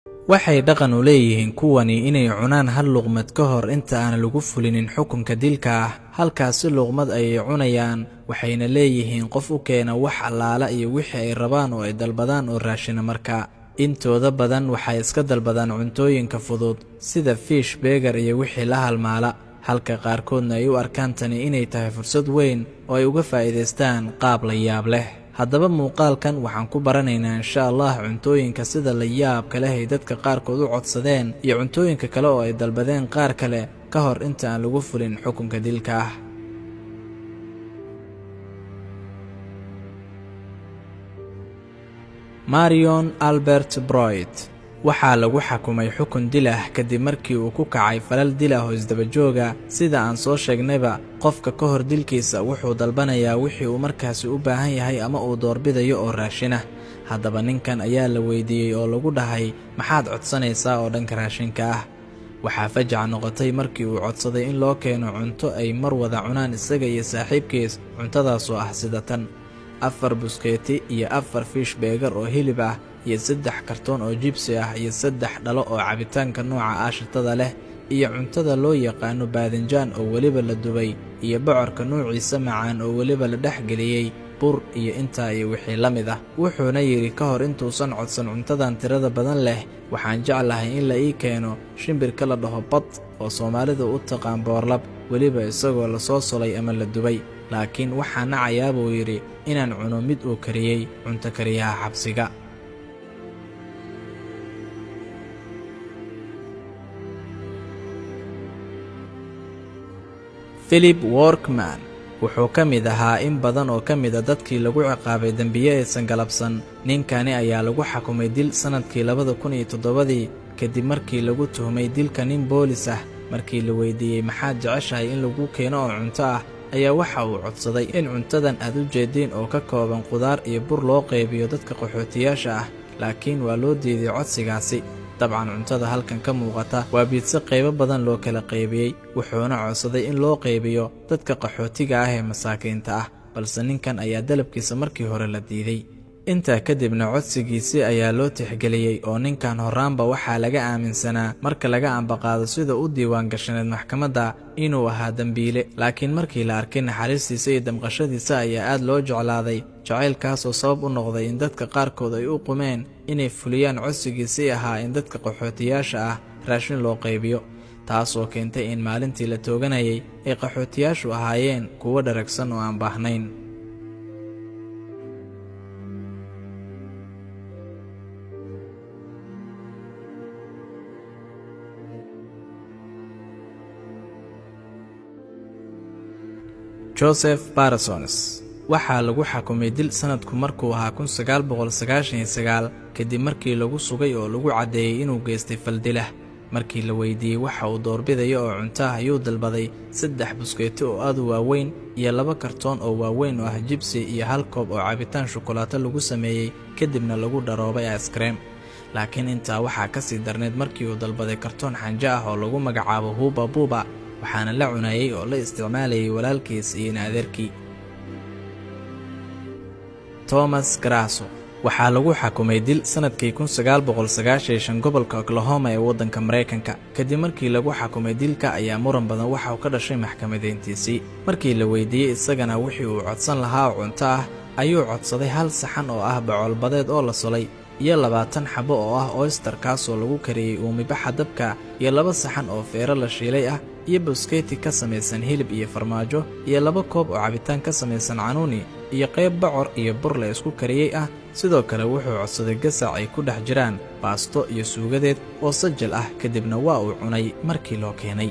waxay dhaqan u leeyihiin kuwani inay cunaan hal luqmad ka hor inta aan lagu fulinin xukunka dilka ah. halkaasi luqmad ayay cunayaan, waxayna leeyihiin qof u keena wax allaala iyo wixii ay rabaan oo ay dalbadaan oo raashina markaa. intooda badan waxay iska dalbadaan cuntooyinka fudud sida fish burger iyo wixii la halmaala, halka qaarkoodna ay u arkaan tani inay tahay fursad weyn oo ay uga faa'iidaystaan qaab la yaab leh. haddaba muuqaalkan waxaan ku baranaynaa insha Allah cuntooyinka sida la yaabka leh ay dadka qaarkood u codsadeen iyo cuntooyinka kale oo ay dalbadeen qaar kale ka hor inta aan lagu fulin xukunka dilka ah. Marion Albert Broyd waxaa lagu xakumay xukun dil ah kadib markii uu ku kacay falal dil ah oo isdaba jooga. sida aan soo sheegnayba, qofka ka hor dilkiisa wuxuu dalbanayaa wixii uu markaasi u baahan yahay ama uu doorbidayo oo raashin ah. haddaba ninkan ayaa la weydiiyey oo lagu dhahay, maxaad codsanaysaa oo dhanka raashinka ah? waxaa fajac noqotay markii uu codsaday in loo keeno cunto ay mar wada cunaan isaga iyo saaxiibkiis. cuntadaasoo ah sida tan: 4 buskeeti iyo 4 fish burger oo hilib ah iyo 3 kartoon oo jibsi ah iyo 3 dhalo oo cabitaanka nooca aashitada leh iyo cuntada loo yaqaano baadinjaan oo weliba la dubay iyo bocorka noociisa macaan oo weliba la dhexgeliyey bur iyo intaa iyo wixii la mid ah. wuxuuna yidhi ka hor intuusan codsan cuntadan tirada badan leh, waxaan jeclahay in la ii keeno shimbirka la dhaho bad oo Soomaalida u taqaan boorlab, weliba isagoo la soo solay ama la dubay. laakiin waxaa nacayaa buu yidhi inaan cuno mid uu kariyey cunto kariyaha xabsiga. Philip Workman wuxuu ka mid ahaa in badan oo ka mid a dadkii lagu ciqaabay dembiye aysan galabsan. ninkani ayaa lagu xakumay dil sanadkii 2007 kadib markii lagu tuhmay dilka nin boolis ah. markii la weydiiyey maxaad jeceshahay in lagu keeno oo cunto ah, ayaa waxa uu codsaday in cuntadan aad u jeediin oo ka kooban qudaar iyo bur loo qaybiyo dadka qaxootiyaasha ah, laakiin waa loo diiday codsigaasi. dabcan cuntada halkan ka muuqata waa biidso qaybo badan loo kala qaybiyey, wuxuuna codsaday in loo qaybiyo dadka qaxootiga ah ee masaakiinta ah, balse ninkan ayaa dalabkiisa markii hore la diiday. intaa kadibna codsigiisii ayaa loo tixgeliyey oo ninkan horaanba waxaa laga aaminsanaa marka laga ambaqaado sida u diiwaan gashaneed maxkamadda inuu ahaa dembiile. laakiin markii la arkay naxariistiisa iyo damqashadiisa ayaa aad loo jeclaaday, jacaylkaasoo sabab u noqday in dadka qaarkood ay u qumeen inay fuliyaan codsigiisii ahaa in dadka qaxootiyaasha ah raashin loo qaybiyo, taasoo keentay in maalintii la tooganayay ay qaxootiyaashu ahaayeen kuwo dharagsan oo aan baahnayn. Joseph Parsons waxaa lagu xakumay dil sanadku markuu ahaa 1999 kadib markii lagu sugay oo lagu caddeeyey inuu geystay fal dilah. markii la weydiiyey waxa uu doorbidayo oo cunto ah, ayuu dalbaday 3 buskeeti oo aad u waaweyn iyo 2 kartoon oo waaweyn oo ah jibsi iyo 1 koob oo cabitaan shukulaato lagu sameeyey kadibna lagu dharoobay ice cream. laakiin intaa waxaa ka sii darneed markii uu dalbaday kartoon xanjo ah oo lagu magacaabo Huba Buba, waxaana la cunayay oo la isticmaalayay walaalkiis iyo adeerkii. Thomas Grasso waxaa lagu xakumay dil sanadkii 1995 gobolka Oklahoma ee waddanka Mareykanka. kadib markii lagu xakumay dilka ayaa muran badan waxa uu ka dhashay maxkamadeyntiisii. markii la weydiiyey isagana wixii uu codsan lahaa oo cunto ah, ayuu codsaday 1 saxan oo ah bacoolbadeed oo la solay iyo 20 xabo oo ah oyster kaasoo lagu kariyey uumibaxa dabka iyo 2 saxan oo feero la shiilay ah iyo buskeeti ka samaysan hilib iyo farmaajo iyo 2 koob oo cabitaan ka samaysan canuuni iyo qayb bocor iyo bur la isku kariyey ah. sidoo kale wuxuu codsaday gasac ay ku dhex jiraan baasto iyo suugadeed oo sajal ah, kadibna waa uu cunay markii loo keenay.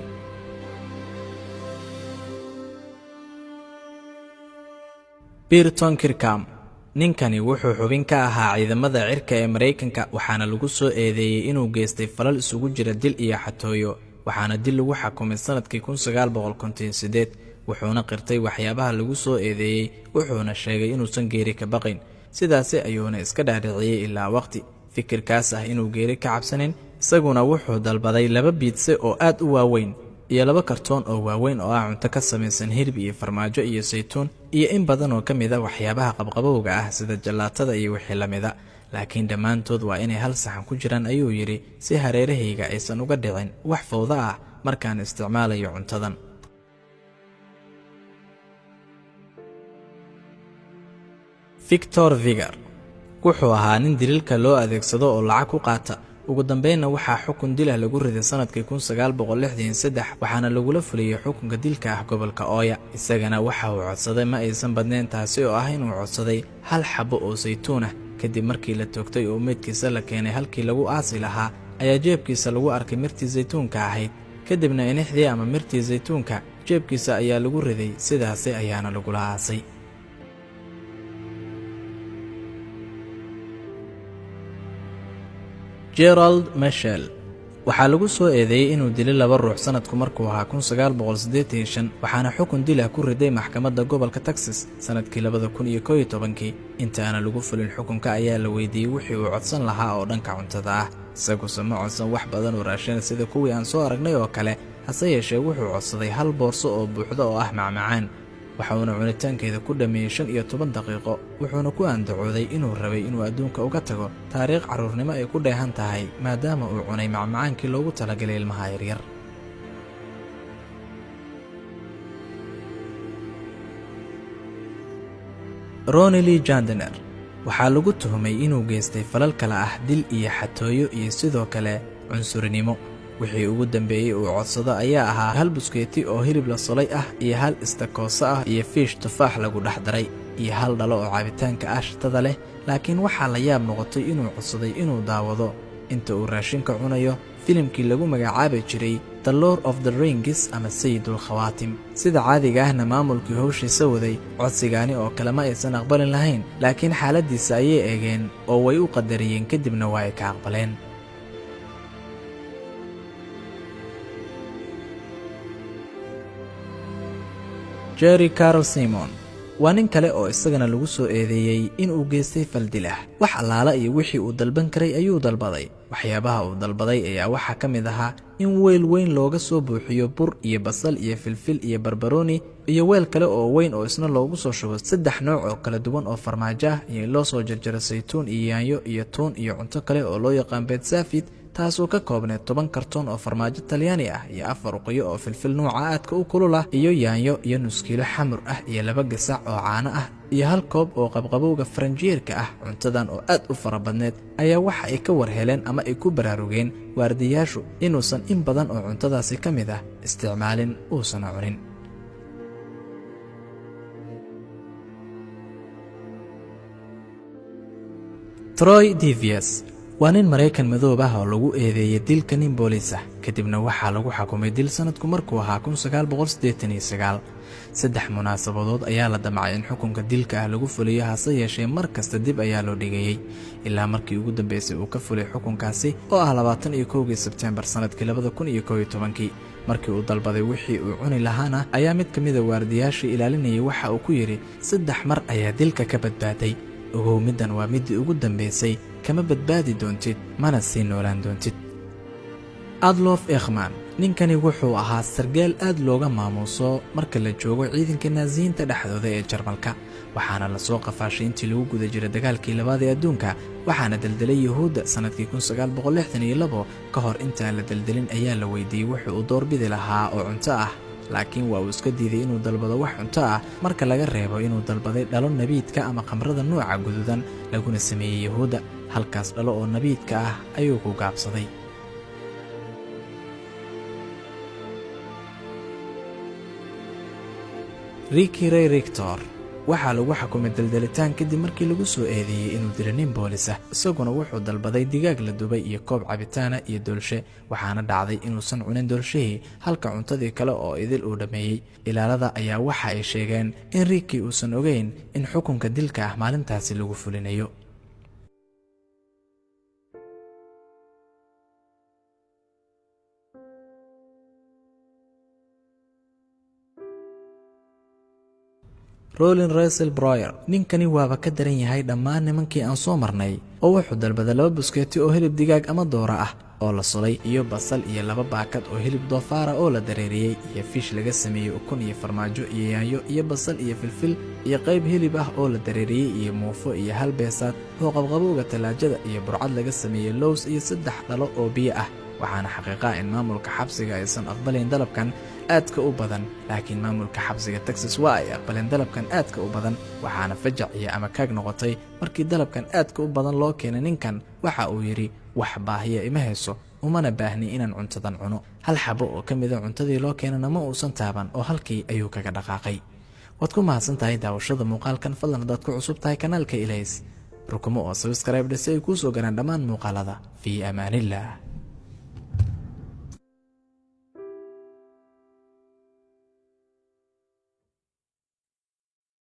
Burton Kirkham ninkani wuxuu xubin ka ahaa ciidamada cirka ee Mareykanka, waxaana lagu soo eedeeyey inuu geystay falal isugu jira dil iyo xatooyo. waxaana dil lagu xakumay sanadkii 1958. wuxuuna qirtay waxyaabaha lagu soo eedeeyey, wuxuuna sheegay inuusan geeri ka baqayn. sidaasi ayuuna iska dhaadhiciyey ilaa waqti fikirkaas ah inuu geeri ka cabsanin. isaguna wuxuu dalbaday 2 biidse oo aad u waaweyn iyo 2 kartoon oo waaweyn oo ah cunto ka samaysan hilib iyo farmaajo iyo saytuun iyo in badan oo ka mid ah waxyaabaha qabqabowga ah sida jalaatada iyo wixii la mid ah. laakiin dhammaantood waa inay hal saxan ku jiraan ayuu yidhi si hareerahayga aysan uga dhicin wax fawda ah markaan isticmaalayo cuntadan. Victor Vigar wuxuu ahaa nin dililka loo adeegsado oo lacag ku qaata. ugu dambeynna waxaa xukun dil ah lagu riday sanadkii 1963 waxaana lagula fuliyay xukunka dilka ah gobolka Oya. isagana waxa uu codsaday ma aysan badnayn taasi oo ah inuu codsaday hal xabo oo saytuun ah. kadib markii la toogtay oo meedkiisa la keenay halkii lagu aasi lahaa ayaa jeebkiisa lagu arkay mirtii saytuunka ahayd. kadibna inixdii ama mirtii saytuunka jeebkiisa ayaa lagu riday, sidaas ayaana lagula aasay. Gerald Michel waxaa lagu soo eedeeyay inuu dilay 2 ruux sanadku markuu ahaa 1985 waxaana xukun dil ah ku riday maxkamadda gobolka Texas sanadkii 2011. intaana lagu fulin xukunka ayaa la weydiiyay wixii uu codsan lahaa oo dhanka cuntada ah. isagoo ma codsan wax badan oo raashin sida kuwii aan soo aragnay oo kale, hase yeeshee wuxuu codsaday hal boorso oo buuxda oo ah macmacaan. waxauna cunitaankeeda ku dhameeyay 15 daqiiqo, wuxuuna ku andacooday inuu rabay inuu adduunka uga tago taariikh carruurnimo ay ku dheehan tahay maadaama uu cunay macmacaankii loogu talagalay ilmaha yaryar. Ronnie Lee Jandner waxaa lagu tuhmay inuu geystay falal kala ah dil iyo xatooyo iyo sidoo kale cunsurinimo. wixii ugu dambeeyay uu codsado ayaa ahaa hal buskeeti oo hilib la solay ah iyo hal istakooso ah iyo fiish tufaax lagu dhex daray iyo hal dhalo oo cabitaanka aashtada leh. laakiin waxaa la yaab noqotay inuu codsaday inuu daawado inta uu raashinka cunayo filimkii lagu magacaabi jiray The Lord of the Rings ama Sayyidul Khawaatim. sida caadiga ahna maamulkii hawshiisa waday codsigaani oo kale ma aysan aqbalin lahayn, laakiin xaaladiisa ayay eegeen oo way u qadariyeen kadibna waa ay ka aqbaleen. Jerry Carl Simon waa nin kale oo isagana lagu soo eedeeyay inuu geystay fal dil ah. wax allaala iyo wixii uu dalban karay ayuu dalbaday. waxyaabaha uu dalbaday ayaa waxaa ka mid ahaa in weel weyn looga soo buuxiyo bur iyo basal iyo filfil iyo barbarooni iyo weel kale oo weyn oo isna loogu soo shubo 3 nooc oo kala duwan oo farmaajo ah iyo loo soo jarjaro saytuun iyo yaanyo iyo tuun iyo cunto kale oo loo yaqaan bedsafid, taasoo ka koobneed 10 kartoon oo farmaajo Talyaani ah iyo 4 uqyo oo filfil nooca aadka u kulul ah iyo yaanyo iyo nus kiilo xamur ah iyo 2 gasac oo caano ah iyo hal koob oo qabqabowga Faranjiyeerka ah. cuntadan oo aad u farabadneed ayaa waxa ay ka warheleen ama ay ku baraarugeen waardiyaashu inuusan in badan oo cuntadaasi ka mid ah isticmaalin uusan cunin. Troy Davis waa nin Mareykan madoob ah oo lagu eedeeyay dilka nin booliis ah, kadibna waxaa lagu xukumay dil sanadku markuu ahaa 1989. 3 munaasabadood ayaa la damcay in xukunka dilka ah lagu fuliyo, hase yeeshee mar kasta dib ayaa loo dhigayay ilaa markii ugu dambeysay uu ka fulay xukunkaasi oo ah 21 Sebtembar sanadkii 2011. markii uu dalbaday wixii uu cuni lahaana ayaa mid ka mid ah waardiyaashii ilaalinayay waxa uu ku yiri 3 mar ayaa dilka ka badbaaday. ogow middan waa midii ugu dambeysay, kama badbaadi doontid mana sii noolaan doontid. Adolf Eichmann ninkani wuxuu ahaa sargaal aad looga maamuuso marka la joogo ciidanka Naaziyiinta dhexdooda ee Jarmalka, waxaana la soo qafaashay intii lagu guda jiray dagaalkii labaad ee adduunka, waxaana daldalay Yahuudda sanadkii 1962. ka hor intaan la daldalin ayaa la weydiiyey wuxuu u doorbidi lahaa oo cunto ah, laakiin waa uu iska diiday inuu dalbado wax cunto ah marka laga reebo inuu dalbaday dhalo nabiidka ama khamrada nooca guduudan laguna sameeyay Yahuudda. halkaas dhalo oo nabiidka ah ayuu ku gaabsaday. Ricky Ray Rector waxaa lagu xukumay daldalitaan kadib markii lagu soo eedeeyay inuu dilay nin boolis ah. isaguna wuxuu dalbaday digaag la dubay iyo koob cabitaana iyo doolshe, waxaana dhacday inuusan cunin doolshihii halka cuntadii kale oo idil uu dhameeyey. ilaalada ayaa waxa ay sheegeen in Ricky uusan ogeyn in xukunka dilka ah maalintaasi lagu fulinayo. Roland Russell Broyer ninkani waaba ka daran yahay dhammaan nimankii aan soo marnay oo wuxuu dalbaday 2 buskeeti oo hilib digaag ama doora ah oo la sulay iyo basal iyo 2 baakad oo hilib doofaara oo la dareeriyey iyo fish laga sameeyey ukun iyo farmaajo iyo yaanyo iyo basal iyo filfil iyo qayb hilib ah oo la dareeriyey iyo muufo iyo 1 beesaad oo qabqabowga talaajada iyo burcad laga sameeyey lows iyo 3 dhalo oo biyo ah. waxaana xaqiiqa in maamulka xabsiga aysan aqbalin dalabkan aadka u badan, laakiin maamulka xabsiga Texas waa ay aqbaleen dalabkan aadka u badan. waxaana fajac iyo ama kaag noqotay markii dalabkan aadka u badan loo keenay ninkan. waxa uu yidhi wax baahiya ima hayso, umana baahni inaan cuntadan cuno. 1 xabo oo ka mid ah cuntadii loo keenana ma uusan taaban oo halkii ayuu kaga dhaqaaqay. waad ku mahadsantahay daawashada muuqaalkan. fadlan haddaad ku cusub tahay kanaalka Ilays rukumo oo subscribe si ay kuu soo gaaraan dhammaan muuqaalada. fii amaanillah.